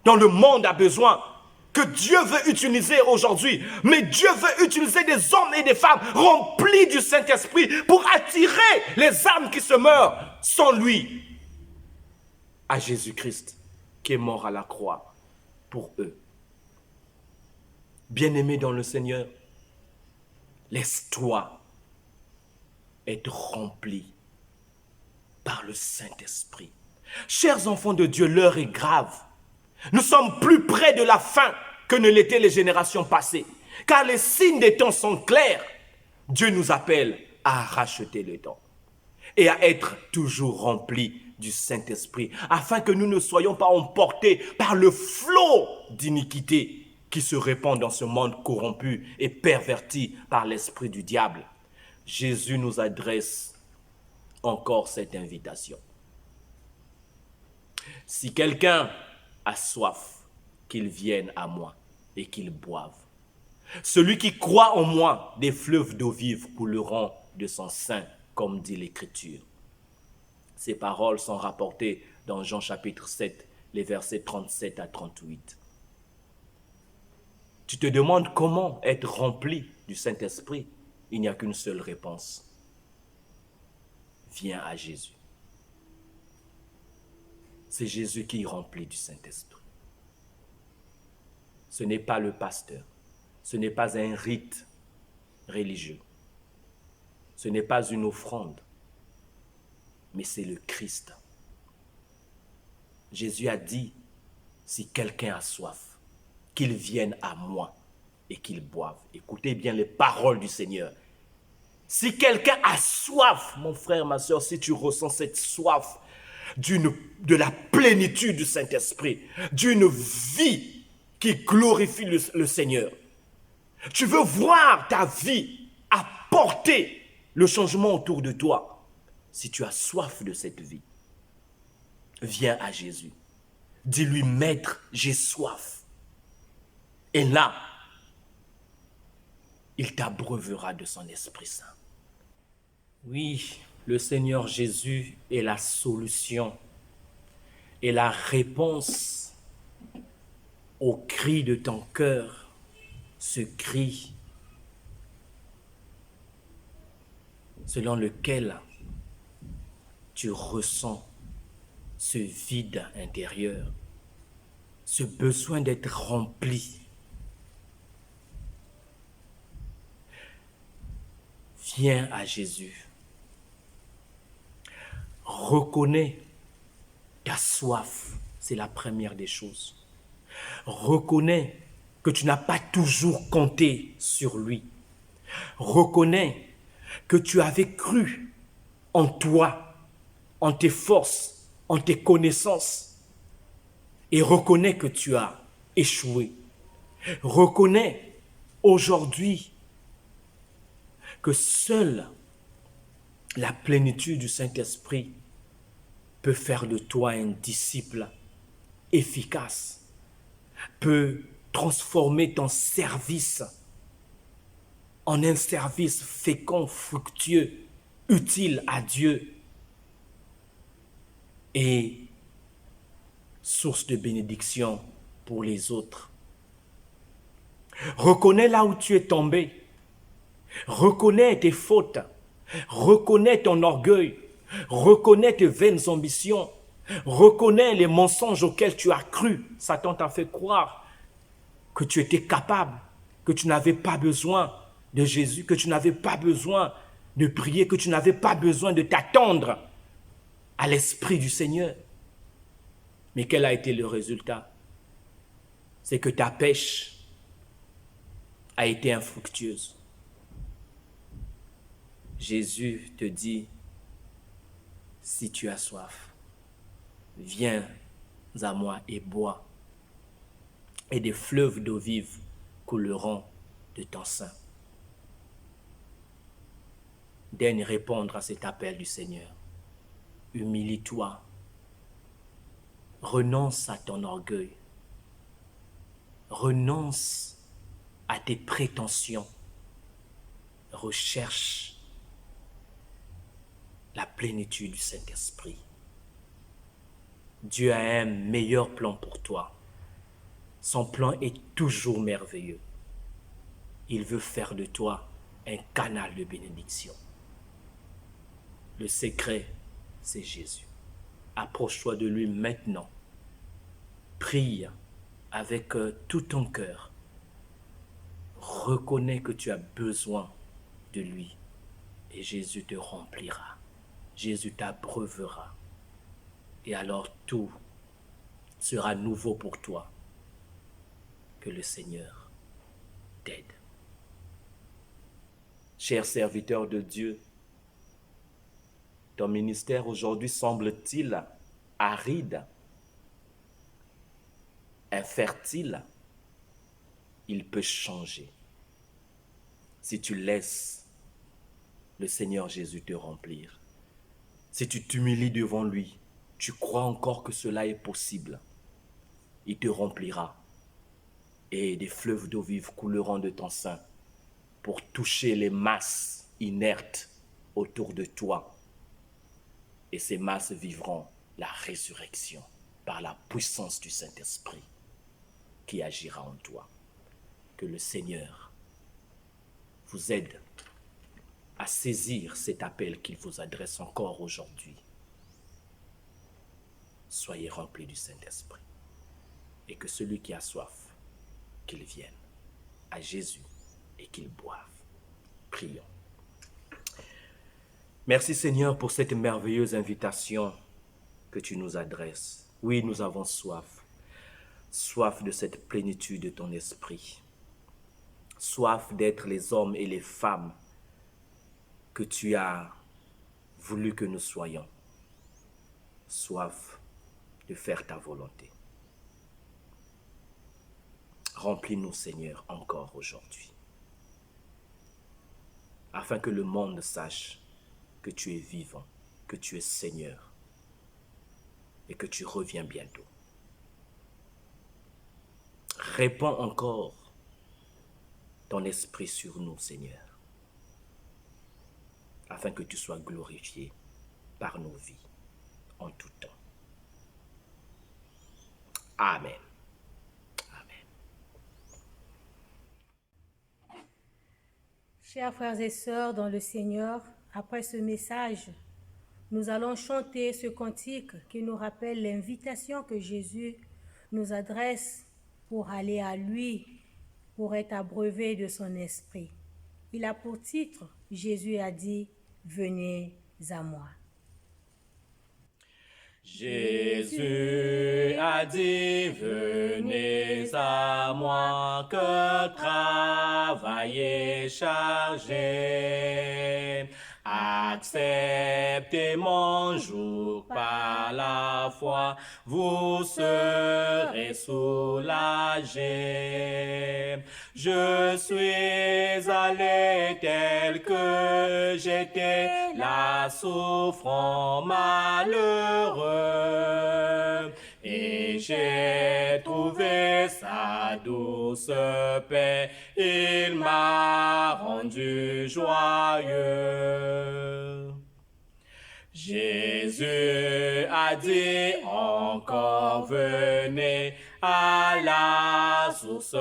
dont le monde a besoin, que Dieu veut utiliser aujourd'hui. Mais Dieu veut utiliser des hommes et des femmes remplis du Saint-Esprit pour attirer les âmes qui se meurent sans lui à Jésus-Christ qui est mort à la croix pour eux. Bien-aimé dans le Seigneur, laisse-toi être rempli par le Saint-Esprit. Chers enfants de Dieu, l'heure est grave. Nous sommes plus près de la fin que ne l'étaient les générations passées. Car les signes des temps sont clairs. Dieu nous appelle à racheter le temps et à être toujours remplis du Saint-Esprit, afin que nous ne soyons pas emportés par le flot d'iniquité qui se répand dans ce monde corrompu et perverti par l'esprit du diable. Jésus nous adresse encore cette invitation. Si quelqu'un a soif, qu'il vienne à moi et qu'il boive. Celui qui croit en moi, des fleuves d'eau vive couleront de son sein, comme dit l'Écriture. Ces paroles sont rapportées dans Jean chapitre 7, les versets 37 à 38. Tu te demandes comment être rempli du Saint-Esprit? Il n'y a qu'une seule réponse. Viens à Jésus. C'est Jésus qui remplit du Saint-Esprit. Ce n'est pas le pasteur. Ce n'est pas un rite religieux. Ce n'est pas une offrande. Mais c'est le Christ. Jésus a dit, si quelqu'un a soif, qu'il vienne à moi et qu'il boive. Écoutez bien les paroles du Seigneur. Si quelqu'un a soif, mon frère, ma soeur, si tu ressens cette soif de la plénitude du Saint-Esprit, d'une vie qui glorifie le Seigneur, tu veux voir ta vie apporter le changement autour de toi. Si tu as soif de cette vie, viens à Jésus. Dis-lui, Maître, j'ai soif. Et là, il t'abreuvera de son Esprit Saint. Oui, le Seigneur Jésus est la solution et la réponse au cri de ton cœur, ce cri selon lequel tu ressens ce vide intérieur, ce besoin d'être rempli. Viens à Jésus. Reconnais ta soif, c'est la première des choses. Reconnais que tu n'as pas toujours compté sur lui. Reconnais que tu avais cru en toi, en tes forces, en tes connaissances, et reconnais que tu as échoué. Reconnais aujourd'hui que seule la plénitude du Saint-Esprit peut faire de toi un disciple efficace, peut transformer ton service en un service fécond, fructueux, utile à Dieu et source de bénédiction pour les autres. Reconnais là où tu es tombé. Reconnais tes fautes. Reconnais ton orgueil. Reconnais tes vaines ambitions. Reconnais les mensonges auxquels tu as cru. Satan t'a fait croire que tu étais capable, que tu n'avais pas besoin de Jésus, que tu n'avais pas besoin de prier, que tu n'avais pas besoin de t'attendre à l'Esprit du Seigneur. Mais quel a été le résultat? C'est que ta pêche a été infructueuse. Jésus te dit, si tu as soif, viens à moi et bois, et des fleuves d'eau vive couleront de ton sein. Daigne répondre à cet appel du Seigneur. Humilie-toi. Renonce à ton orgueil. Renonce à tes prétentions. Recherche la plénitude du Saint-Esprit. Dieu a un meilleur plan pour toi. Son plan est toujours merveilleux. Il veut faire de toi un canal de bénédiction. Le secret, c'est Jésus. Approche-toi de lui maintenant. Prie avec tout ton cœur Reconnais que tu as besoin de lui et Jésus te remplira. Jésus t'abreuvera. Et alors tout sera nouveau pour toi. Que le Seigneur t'aide. Cher serviteur de Dieu, ton ministère aujourd'hui semble-t-il aride, infertile. Il peut changer si tu laisses le Seigneur Jésus te remplir. Si tu t'humilies devant lui, tu crois encore que cela est possible. Il te remplira et des fleuves d'eau vive couleront de ton sein pour toucher les masses inertes autour de toi. Et ces masses vivront la résurrection par la puissance du Saint-Esprit qui agira en toi. Que le Seigneur vous aide à saisir cet appel qu'il vous adresse encore aujourd'hui. Soyez remplis du Saint-Esprit et que celui qui a soif, qu'il vienne à Jésus et qu'il boive. Prions. Merci Seigneur pour cette merveilleuse invitation que tu nous adresses. Oui, nous avons soif. Soif de cette plénitude de ton esprit. Soif d'être les hommes et les femmes que tu as voulu que nous soyons. Soif de faire ta volonté. Remplis-nous, Seigneur, encore aujourd'hui, afin que le monde sache que tu es vivant, que tu es Seigneur et que tu reviens bientôt. Répands encore ton esprit sur nous, Seigneur, afin que tu sois glorifié par nos vies en tout temps. Amen. Chers frères et sœurs dans le Seigneur, après ce message, nous allons chanter ce cantique qui nous rappelle l'invitation que Jésus nous adresse pour aller à lui, pour être abreuvé de son esprit. Il a pour titre, Jésus a dit, venez à moi. Jésus a dit, venez à moi, que travaillez chargé. Acceptez mon joug par la foi, vous serez soulagés. Je suis allé tel que j'étais, là souffrant malheureux, et j'ai trouvé sa douce paix, il m'a rendu joyeux. Jésus a dit encore, venez à la source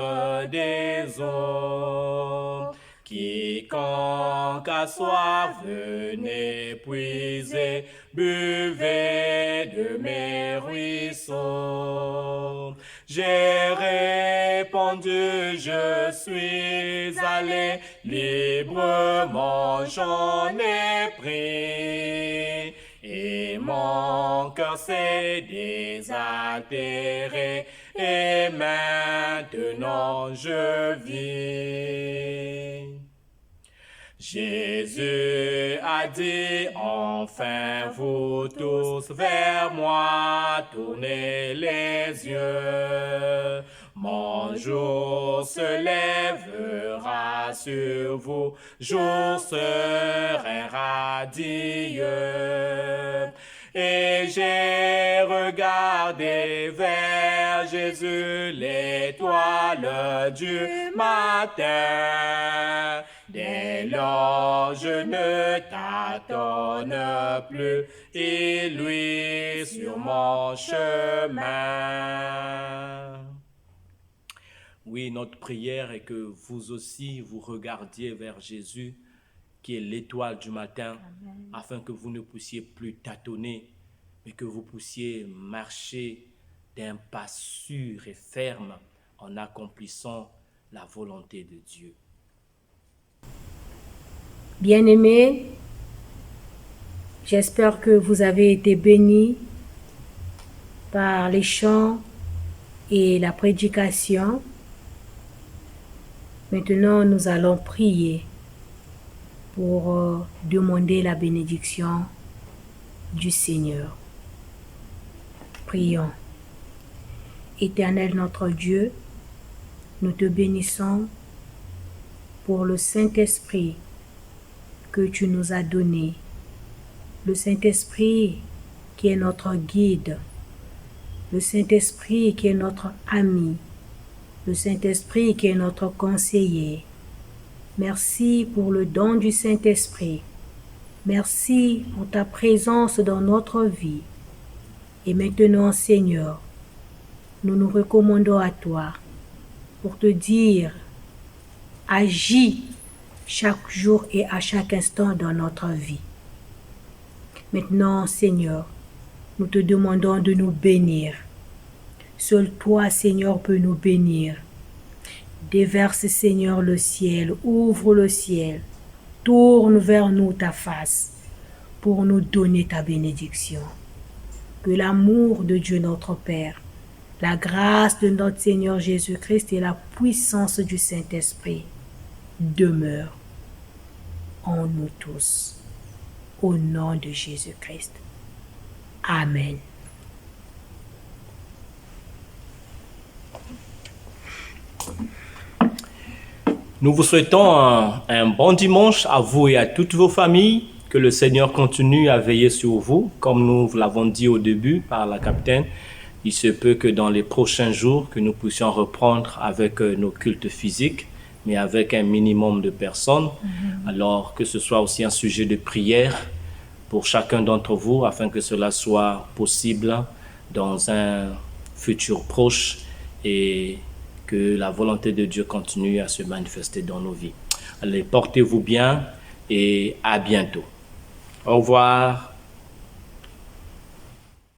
des eaux. Quiconque a soif, venez puiser, buvez de mes ruisseaux. J'ai répondu, je suis allé, librement j'en ai pris. Et mon cœur s'est désaltéré, et maintenant je vis. Jésus a dit, enfin vous tous vers moi, tournez les yeux. Mon jour se lèvera sur vous, jour serein radieux. Et j'ai regardé vers Jésus, l'étoile du matin. Dès lors je ne tâtonne plus, il luit sur mon chemin. Oui, notre prière est que vous aussi vous regardiez vers Jésus, qui est l'étoile du matin, Amen. Afin que vous ne puissiez plus tâtonner, mais que vous puissiez marcher d'un pas sûr et ferme en accomplissant la volonté de Dieu. Bien-aimés, j'espère que vous avez été bénis par les chants et la prédication. Maintenant, nous allons prier pour demander la bénédiction du Seigneur. Prions. Éternel notre Dieu, nous te bénissons pour le Saint-Esprit que tu nous as donné. Le Saint-Esprit qui est notre guide. Le Saint-Esprit qui est notre ami. Le Saint-Esprit qui est notre conseiller. Merci pour le don du Saint-Esprit. Merci pour ta présence dans notre vie. Et maintenant, Seigneur, nous nous recommandons à toi pour te dire, agis chaque jour et à chaque instant dans notre vie. Maintenant, Seigneur, nous te demandons de nous bénir. Seul toi, Seigneur, peux nous bénir. Déverse, Seigneur, le ciel, ouvre le ciel, tourne vers nous ta face pour nous donner ta bénédiction. Que l'amour de Dieu notre Père, la grâce de notre Seigneur Jésus-Christ et la puissance du Saint-Esprit demeurent en nous tous. Au nom de Jésus-Christ. Amen. Nous vous souhaitons un bon dimanche à vous et à toutes vos familles. Que le Seigneur continue à veiller sur vous. Comme nous l'avons dit au début par la capitaine, il se peut que dans les prochains jours, que nous puissions reprendre avec nos cultes physiques, mais avec un minimum de personnes. Alors que ce soit aussi un sujet de prière pour chacun d'entre vous, afin que cela soit possible dans un futur proche et que la volonté de Dieu continue à se manifester dans nos vies. Allez, portez-vous bien et à bientôt. Au revoir.